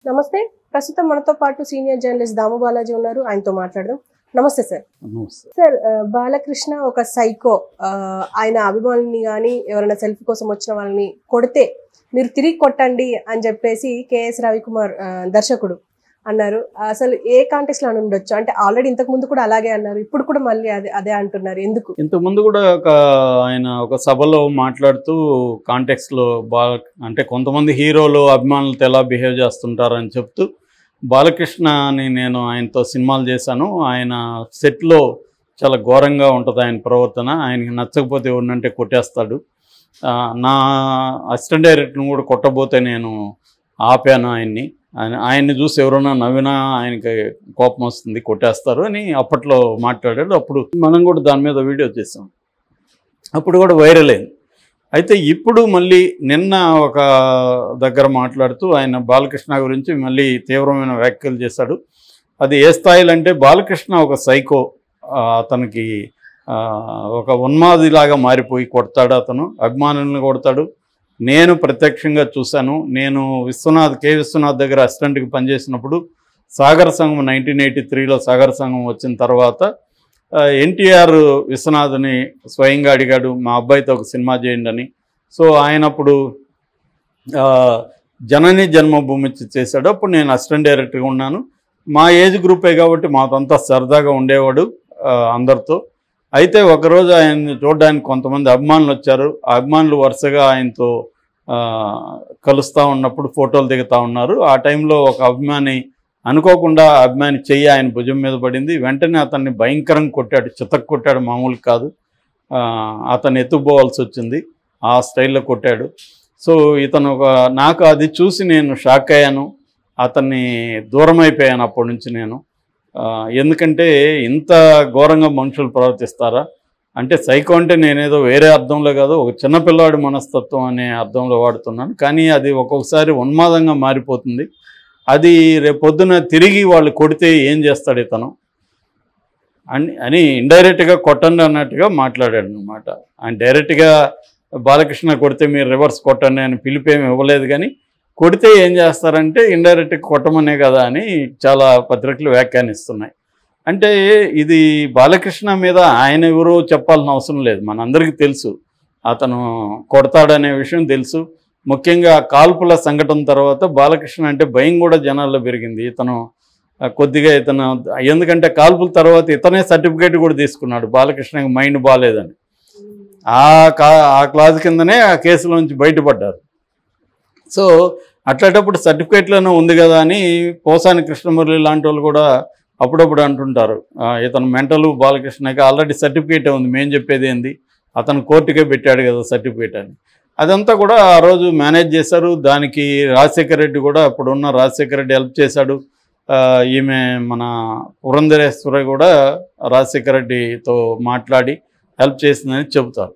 నమస్తే. ప్రస్తుతం మనతో పాటు సీనియర్ జర్నలిస్ట్ దాము బాలాజీ ఉన్నారు. ఆయనతో మాట్లాడదాం. నమస్తే సార్. సార్, బాలకృష్ణ ఒక సైకో. ఆయన అభిమానుల్ని కానీ ఎవరైనా సెల్ఫీ కోసం వచ్చిన వాళ్ళని కొడితే మీరు తిరిగి కొట్టండి అని చెప్పేసి కేఎస్ రవికుమార్ దర్శకుడు అన్నారు. అసలు ఏ కాంటెక్స్ట్ లో ఉండొచ్చు? అంటే ఆల్రెడీ ఇంతకు ముందు కూడా అలాగే అన్నారు, ఇప్పుడు కూడా మళ్ళీ అదే అంటున్నారు. ఎందుకు? ఇంతకు ముందు కూడా ఆయన ఒక సభలో మాట్లాడుతూ కాంటెక్స్ట్ లో అంటే కొంతమంది హీరోలు అభిమానులతో ఎలా బిహేవ్ చేస్తుంటారని చెప్తూ, బాలకృష్ణని నేను ఆయనతో సినిమాలు చేశాను, ఆయన సెట్లో చాలా ఘోరంగా ఉంటుంది ఆయన ప్రవర్తన, ఆయనకి నచ్చకపోతే ఉన్నంటే కొట్టేస్తాడు, నా అసిస్టెంట్ డైరెక్టర్ని కూడా కొట్టబోతే నేను ఆపాను ఆయన్ని చూసి ఎవరైనా నవ్వినా ఆయనకి కోపం వస్తుంది, కొట్టేస్తారు అని అప్పట్లో మాట్లాడాడు. అప్పుడు మనం కూడా దాని మీద వీడియో చేసాం, అప్పుడు కూడా వైరల్ అయింది. అయితే ఇప్పుడు మళ్ళీ నిన్న ఒక దగ్గర మాట్లాడుతూ ఆయన బాలకృష్ణ గురించి మళ్ళీ తీవ్రమైన వ్యాఖ్యలు చేశాడు. అది ఏ స్థాయిలో అంటే, బాలకృష్ణ ఒక సైకో, అతనికి ఒక ఉన్మాదిలాగా మారిపోయి కొడతాడు, అతను అభిమానులను కొడతాడు. నేను ప్రత్యక్షంగా చూశాను. నేను కె విశ్వనాథ్ దగ్గర అసిస్టెంట్కి పనిచేసినప్పుడు సాగర సంఘం 1983లో సాగర సంఘం వచ్చిన తర్వాత ఎన్టీఆర్ విశ్వనాథ్ని స్వయంగా అడిగాడు, మా అబ్బాయితో ఒక సినిమా చేయండి అని. సో ఆయన అప్పుడు జనని జన్మభూమి చేశాడు. అప్పుడు నేను అసిస్టెంట్ డైరెక్టర్గా ఉన్నాను. మా ఏజ్ గ్రూపే కాబట్టి మాకంతా సరదాగా ఉండేవాడు అందరితో. అయితే ఒకరోజు ఆయన్ని చూడడానికి కొంతమంది అభిమానులు వచ్చారు. ఆ అభిమానులు వరుసగా ఆయనతో కలుస్తూ ఉన్నప్పుడు ఫోటోలు దిగుతూ ఉన్నారు. ఆ టైంలో ఒక అభిమాని అనుకోకుండా అభిమాని చెయ్యి ఆయన భుజం మీద పడింది. వెంటనే అతన్ని భయంకరంగా కొట్టాడు, చితక్ కొట్టాడు, మామూలు కాదు. అతను ఎత్తుపోవాల్సి వచ్చింది, ఆ స్టైల్లో కొట్టాడు. సో ఇతను నాకు అది చూసి నేను షాక్ అయ్యాను, అతన్ని దూరం అయిపోయాను అప్పటి నుంచి నేను. ఎందుకంటే ఇంత ఘోరంగా మనుషులు ప్రవర్తిస్తారా అంటే, సైకో అంటే నేనేదో వేరే అర్థంలో కాదు, ఒక చిన్నపిల్లవాడి మనస్తత్వం అనే అర్థంలో వాడుతున్నాను. కానీ అది ఒక్కొక్కసారి ఉన్మాదంగా మారిపోతుంది. అది రేపొద్దున తిరిగి వాళ్ళు కొడితే ఏం చేస్తాడు ఇతను అని ఇండైరెక్ట్గా కొట్టండి అన్నట్టుగా మాట్లాడాడు అనమాట. ఆయన డైరెక్ట్గా బాలకృష్ణ కొడితే మీరు రివర్స్ కొట్టండి అని పిలిపేమి ఇవ్వలేదు, కానీ కొడితే ఏం చేస్తారంటే ఇండైరెక్ట్గా కొట్టమనే కదా అని చాలా పత్రికలు వ్యాఖ్యానిస్తున్నాయి. అంటే ఇది బాలకృష్ణ మీద ఆయన ఎవరో చెప్పాల్సిన అవసరం లేదు, మనందరికీ తెలుసు అతను కొడతాడనే విషయం తెలుసు. ముఖ్యంగా కాల్పుల సంఘటన తర్వాత బాలకృష్ణ అంటే భయం కూడా జనాల్లో పెరిగింది. ఇతను ఎందుకంటే కాల్పుల తర్వాత ఇతనే సర్టిఫికేట్ కూడా తీసుకున్నాడు, బాలకృష్ణకి మైండ్ బాగాలేదని. ఆ క్లాజ్ కిందనే ఆ కేసులోంచి బయటపడ్డారు. సో అట్లాంటప్పుడు సర్టిఫికేట్లోనే ఉంది కదా అని పోసాని కృష్ణమురళి లాంటి వాళ్ళు కూడా అప్పుడప్పుడు అంటుంటారు, ఇతను మెంటలు బాలకృష్ణకి ఆల్రెడీ సర్టిఫికేటే ఉంది, మేము చెప్పేది ఏంది, అతను కోర్టుకే పెట్టాడు కదా సర్టిఫికేట్ అని. అదంతా కూడా ఆ రోజు మేనేజ్ చేశారు. దానికి రాజశేఖర రెడ్డి కూడా, అప్పుడున్న రాజశేఖర రెడ్డి హెల్ప్ చేశాడు. ఈమె మన పురంధరేశ్వరి కూడా రాజశేఖర రెడ్డితో మాట్లాడి హెల్ప్ చేసిందని చెబుతారు.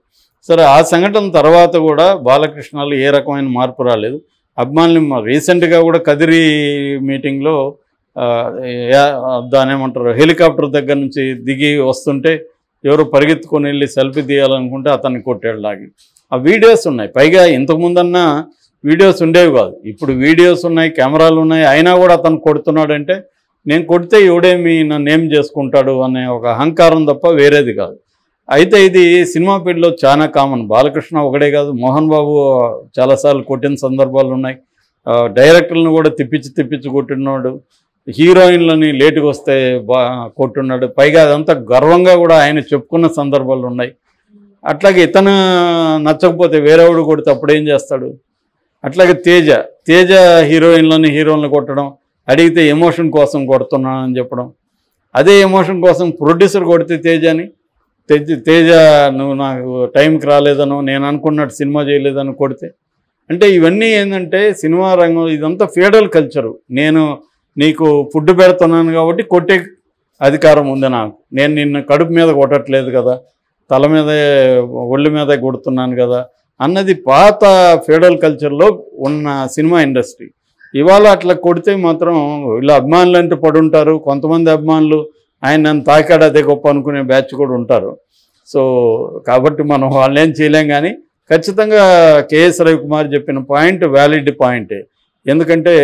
సరే, ఆ సంఘటన తర్వాత కూడా బాలకృష్ణలో ఏ రకమైన మార్పు రాలేదు. అభిమానులు రీసెంట్గా కూడా కదిరి మీటింగ్లో దాని ఏమంటారు, హెలికాప్టర్ దగ్గర నుంచి దిగి వస్తుంటే ఎవరు పరిగెత్తుకొని వెళ్ళి సెల్ఫీ తీయాలనుకుంటే అతన్ని కొట్టాడు లాగి. ఆ వీడియోస్ ఉన్నాయి. పైగా ఇంతకుముందన్నా వీడియోస్ ఉండేవి కాదు, ఇప్పుడు వీడియోస్ ఉన్నాయి, కెమెరాలు ఉన్నాయి, అయినా కూడా అతను కొడుతున్నాడంటే నేను కొడితే ఎవడేమి నన్ను ఏం చేసుకుంటాడు అనే ఒక అహంకారం తప్ప వేరేది కాదు. అయితే ఇది సినిమా ఫీల్డ్లో చాలా కామన్. బాలకృష్ణ ఒకడే కాదు, మోహన్ బాబు చాలాసార్లు కొట్టిన సందర్భాలు ఉన్నాయి. డైరెక్టర్లను కూడా తిప్పించి కొట్టినాడు, హీరోయిన్లని లేటుగా వస్తే కొట్టున్నాడు. పైగా అదంతా గర్వంగా కూడా ఆయన చెప్పుకున్న సందర్భాలు ఉన్నాయి. అట్లాగే ఇతను నచ్చకపోతే వేరేవాడు కొడితే అప్పుడు ఏం చేస్తాడు? అట్లాగే తేజ హీరోయిన్లను కొట్టడం, అడిగితే ఎమోషన్ కోసం కొడుతున్నానని చెప్పడం. అదే ఎమోషన్ కోసం ప్రొడ్యూసర్ కొడితే తేజ నువ్వు నాకు టైంకి రాలేదనో, నేను అనుకున్నట్టు సినిమా చేయలేదని కొడితే, అంటే ఇవన్నీ ఏంటంటే సినిమా రంగం ఇదంతా ఫీడల్ కల్చరు. నేను నీకు ఫుడ్ పెడుతున్నాను కాబట్టి కొట్టే అధికారం ఉంది నాకు, నేను నిన్ను కడుపు మీద కొట్టట్లేదు కదా, తల మీదే ఒళ్ళు మీదే కొడుతున్నాను కదా అన్నది పాత ఫీడల్ కల్చర్లో ఉన్న సినిమా ఇండస్ట్రీ. ఇవాళ అట్లా కొడితే మాత్రం వీళ్ళ అభిమానులు అంటే పడుంటారు. కొంతమంది అభిమానులు ఆయన నన్ను తాకాడు అదే గొప్ప అనుకునే బ్యాచ్ కూడా ఉంటారు. సో కాబట్టి మనం వాళ్ళేం చేయలేం. కానీ ఖచ్చితంగా కేఎస్ రవికుమార్ చెప్పిన పాయింట్ వ్యాలిడ్ పాయింటే. ఎందుకంటే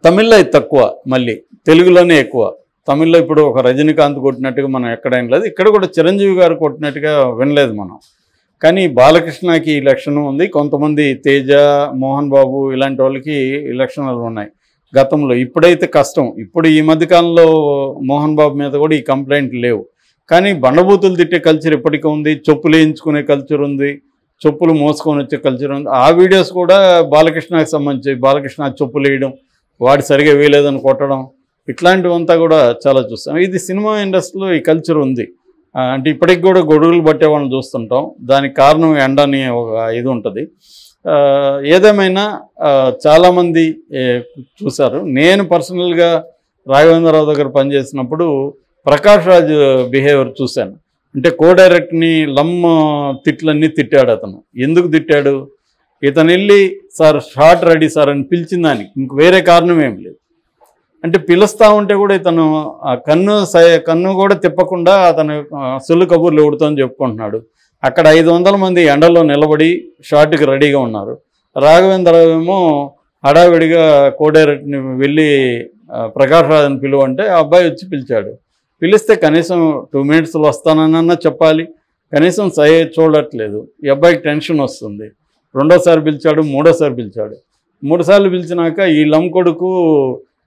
తమిళ్లో ఇది తక్కువ, మళ్ళీ తెలుగులోనే ఎక్కువ. తమిళ్లో ఇప్పుడు ఒక రజనీకాంత్ కొట్టినట్టుగా మనం ఎక్కడైనా లేదు, ఇక్కడ కూడా చిరంజీవి గారు కొట్టినట్టుగా వినలేదు మనం. కానీ బాలకృష్ణకి ఈ లక్షణం ఉంది, కొంతమంది తేజ, మోహన్ బాబు ఇలాంటి వాళ్ళకి ఈ లక్షణాలు ఉన్నాయి గతంలో. ఇప్పుడైతే కష్టం, ఇప్పుడు ఈ మధ్యకాలంలో మోహన్ బాబు మీద కూడా ఈ కంప్లైంట్లు లేవు. కానీ బండబూతులు తిట్టే కల్చర్ ఇప్పటికీ ఉంది, చెప్పులు వేయించుకునే కల్చర్ ఉంది, చెప్పులు మోసుకొని వచ్చే కల్చర్ ఉంది. ఆ వీడియోస్ కూడా బాలకృష్ణకి సంబంధించి, బాలకృష్ణ చెప్పులు వేయడం, వాడు సరిగా వేయలేదని కొట్టడం, ఇట్లాంటివంతా కూడా చాలా చూస్తాం. ఇది సినిమా ఇండస్ట్రీలో ఈ కల్చర్ ఉంది. అంటే ఇప్పటికి కూడా గొడుగులు పట్టే వాళ్ళని చూస్తుంటాం. దానికి కారణం ఎండని ఒక ఇది ఉంటుంది. ఏదేమైనా చాలామంది చూశారు. నేను పర్సనల్గా రాఘవేంద్రరావు దగ్గర పనిచేసినప్పుడు ప్రకాష్ రాజ్ బిహేవియర్ చూశాను. అంటే కో డైరెక్ట్ని తిట్లన్నీ తిట్టాడు అతను. ఎందుకు తిట్టాడు? ఇతను వెళ్ళి సార్ షార్ట్ రెడీ సార్ అని పిలిచిన దానికి ఇంక వేరే కారణం ఏం లేదు. అంటే పిలుస్తూ ఉంటే కూడా ఇతను కన్ను కూడా తిప్పకుండా అతను సొల్లు కబుర్లు ఎవడుతోని చెప్పుకుంటున్నాడు. అక్కడ 500 మంది ఎండలో నిలబడి షార్ట్కి రెడీగా ఉన్నారు. రాఘవేంద్రరావు ఏమో హడావిడిగా కో డైరెక్ట్ని వెళ్ళి ప్రకాష్ రాజుని పిలువంటే ఆ అబ్బాయి వచ్చి పిలిచాడు. పిలిస్తే కనీసం 2 మినిట్స్లో వస్తానన్నా చెప్పాలి, కనీసం చూడట్లేదు. ఈ అబ్బాయికి టెన్షన్ వస్తుంది. రెండోసారి పిలిచాడు, మూడోసారి పిలిచాడు. 3 సార్లు పిలిచినాక ఈ కొడుకు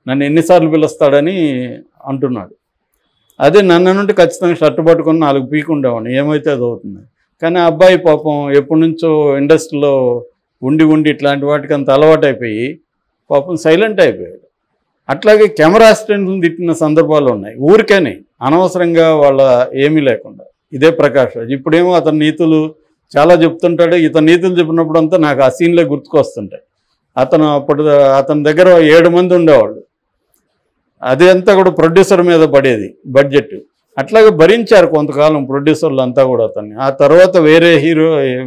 నన్ను ఎన్నిసార్లు పిలుస్తాడని అంటున్నాడు. అదే నన్ను నుండి ఖచ్చితంగా షర్టు పట్టుకొని 4 పీకు ఉండేవాడిని, ఏమైతే అది అవుతుంది. కానీ ఆ అబ్బాయి పాపం ఎప్పటి నుంచో ఇండస్ట్రీలో ఉండి ఇట్లాంటి వాటికి అంత అలవాటు అయిపోయి పాపం సైలెంట్ అయిపోయాడు. అట్లాగే కెమెరా అసిస్టెంట్లను తిట్టిన సందర్భాలు ఉన్నాయి, ఊరికేనే అనవసరంగా వాళ్ళ ఏమీ లేకుండా. ఇదే ప్రకాష్ రాజ్ ఇప్పుడేమో అతని నీతులు చాలా చెప్తుంటాడు. ఇతను నీతులు చెప్పినప్పుడు అంతా నాకు ఆ సీన్లే గుర్తుకొస్తుంటాయి. అతని దగ్గర 7 మంది ఉండేవాళ్ళు. అది అంతా కూడా ప్రొడ్యూసర్ మీద పడేది బడ్జెట్. అట్లాగే భరించారు కొంతకాలం ప్రొడ్యూసర్లు అంతా కూడా అతన్ని. ఆ తర్వాత వేరే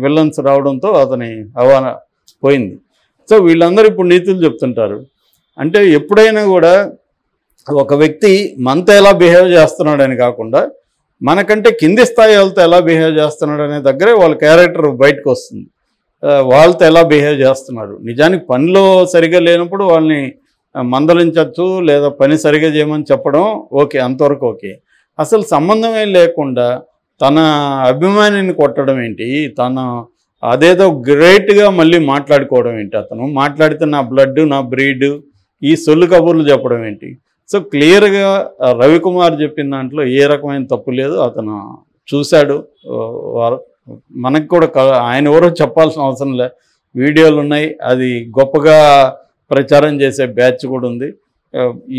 విలన్స్ రావడంతో అతని హవానా పోయింది. సో వీళ్ళందరూ ఇప్పుడు నీతులు చెప్తుంటారు. అంటే ఎప్పుడైనా కూడా ఒక వ్యక్తి మనతో ఎలా బిహేవ్ చేస్తున్నాడని కాకుండా మనకంటే కింది స్థాయి వాళ్ళతో ఎలా బిహేవ్ చేస్తున్నాడు అనే దగ్గరే వాళ్ళ క్యారెక్టర్ బయటకు వస్తుంది. వాళ్ళతో ఎలా బిహేవ్ చేస్తున్నారు, నిజానికి పనిలో సరిగా లేనప్పుడు వాళ్ళని మందలించవచ్చు, లేదా పని సరిగా చేయమని చెప్పడం ఓకే, అంతవరకు ఓకే. అసలు సంబంధమే లేకుండా తన అభిమానిని కొట్టడం ఏంటి, అదేదో గ్రేట్గా మళ్ళీ మాట్లాడుకోవడం ఏంటి, అతను మాట్లాడితే నా బ్లడ్ నా బ్రీడ్ ఈ సొల్లు కబుర్లు చెప్పడం ఏంటి. సో క్లియర్గా రవికుమార్ చెప్పిన దాంట్లో ఏ రకమైన తప్పు లేదు. అతను చూశాడు, మనకు కూడా ఆయన ఎవరో చెప్పాల్సిన అవసరం లే, వీడియోలు ఉన్నాయి, అది గొప్పగా ప్రచారం చేసే బ్యాచ్ కూడా ఉంది.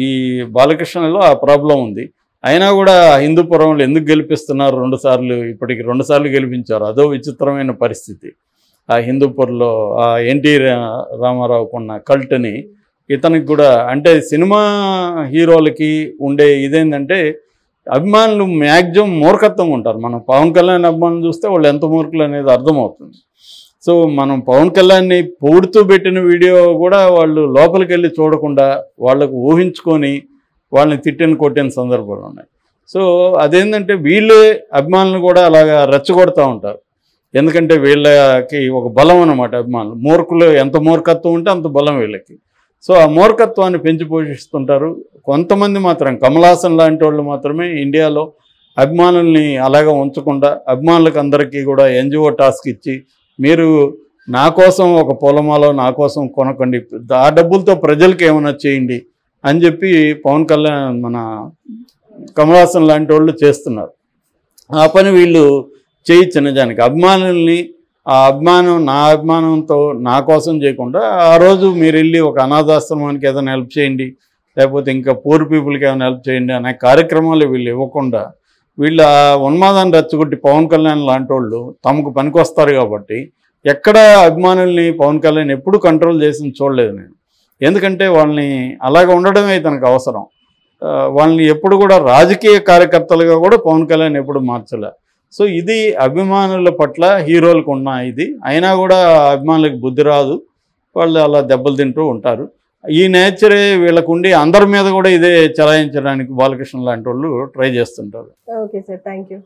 ఈ బాలకృష్ణలో ఆ ప్రాబ్లం ఉంది. అయినా కూడా హిందూపురంలో ఎందుకు గెలిపిస్తున్నారు 2 సార్లు, ఇప్పటికి 2 సార్లు గెలిపించారు. అదో విచిత్రమైన పరిస్థితి. ఆ హిందూపూర్లో ఆ ఎన్టీ రామారావుకున్న కల్ట్ని ఇతనికి కూడా, అంటే సినిమా హీరోలకి ఉండే ఇదేంటంటే అభిమానులు మ్యాక్సిమం మూర్ఖత్వం ఉంటారు. మనం పవన్ కళ్యాణ్ అభిమానులు చూస్తే వాళ్ళు ఎంత మూర్ఖులు అనేది అర్థమవుతుంది. సో మనం పవన్ కళ్యాణ్ని పొగుడుతూ పెట్టిన వీడియో కూడా వాళ్ళు లోపలికి వెళ్ళి చూడకుండా వాళ్ళకు ఊహించుకొని వాళ్ళని తిట్టిన కొట్టిన సందర్భాలు ఉన్నాయి. సో అదేంటంటే వీళ్ళే అభిమానులు కూడా అలాగా రెచ్చగొడుతూ ఉంటారు. ఎందుకంటే వీళ్ళకి ఒక బలం అన్నమాట అభిమానులు. మూర్ఖులు ఎంత మూర్ఖత్వం ఉంటే అంత బలం వీళ్ళకి. సో ఆ మూర్ఖత్వాన్ని పెంచి పోషిస్తుంటారు. కొంతమంది మాత్రం, కమల్ హాసన్ లాంటి వాళ్ళు మాత్రమే ఇండియాలో అభిమానుల్ని అలాగా ఉంచకుండా అభిమానులకు అందరికీ కూడా ఎన్జిఓ టాస్క్ ఇచ్చి, మీరు నా కోసం ఒక పొలమాలో నా కోసం కొనకండి, ఆ డబ్బులతో ప్రజలకు ఏమైనా చేయండి అని చెప్పి పవన్ కళ్యాణ్ మన కమల్ హాసన్ లాంటి వాళ్ళు చేస్తున్నారు. ఆ పని వీళ్ళు చేయొచ్చు. నిజానికి అభిమానుల్ని ఆ అభిమానం నా అభిమానంతో నా కోసం చేయకుండా ఆ రోజు మీరు వెళ్ళి ఒక అనాథాశ్రమానికి ఏదైనా హెల్ప్ చేయండి, లేకపోతే ఇంకా పూర్ పీపుల్కి ఏమైనా హెల్ప్ చేయండి అనే కార్యక్రమాలు వీళ్ళు ఇవ్వకుండా వీళ్ళు ఆ ఉన్మాదాన్ని రెచ్చగొట్టి పవన్ కళ్యాణ్ లాంటి వాళ్ళు తమకు పనికొస్తారు కాబట్టి ఎక్కడ అభిమానుల్ని పవన్ కళ్యాణ్ ఎప్పుడు కంట్రోల్ చేసి చూడలేదు నేను. ఎందుకంటే వాళ్ళని అలాగ ఉండడమే తనకు అవసరం. వాళ్ళని ఎప్పుడు కూడా రాజకీయ కార్యకర్తలుగా కూడా పవన్ కళ్యాణ్ ఎప్పుడు మార్చలే. సో ఇది అభిమానుల పట్ల హీరోలకు ఉన్న ఇది. అయినా కూడా అభిమానులకు బుద్ధి రాదు, వాళ్ళు అలా దెబ్బలు తింటూ ఉంటారు. ఈ నేచరే వీళ్ళకుండి అందరి మీద కూడా ఇదే చలాయించడానికి బాలకృష్ణ లాంటి వాళ్ళు ట్రై చేస్తుంటారు. Okay sir, thank you.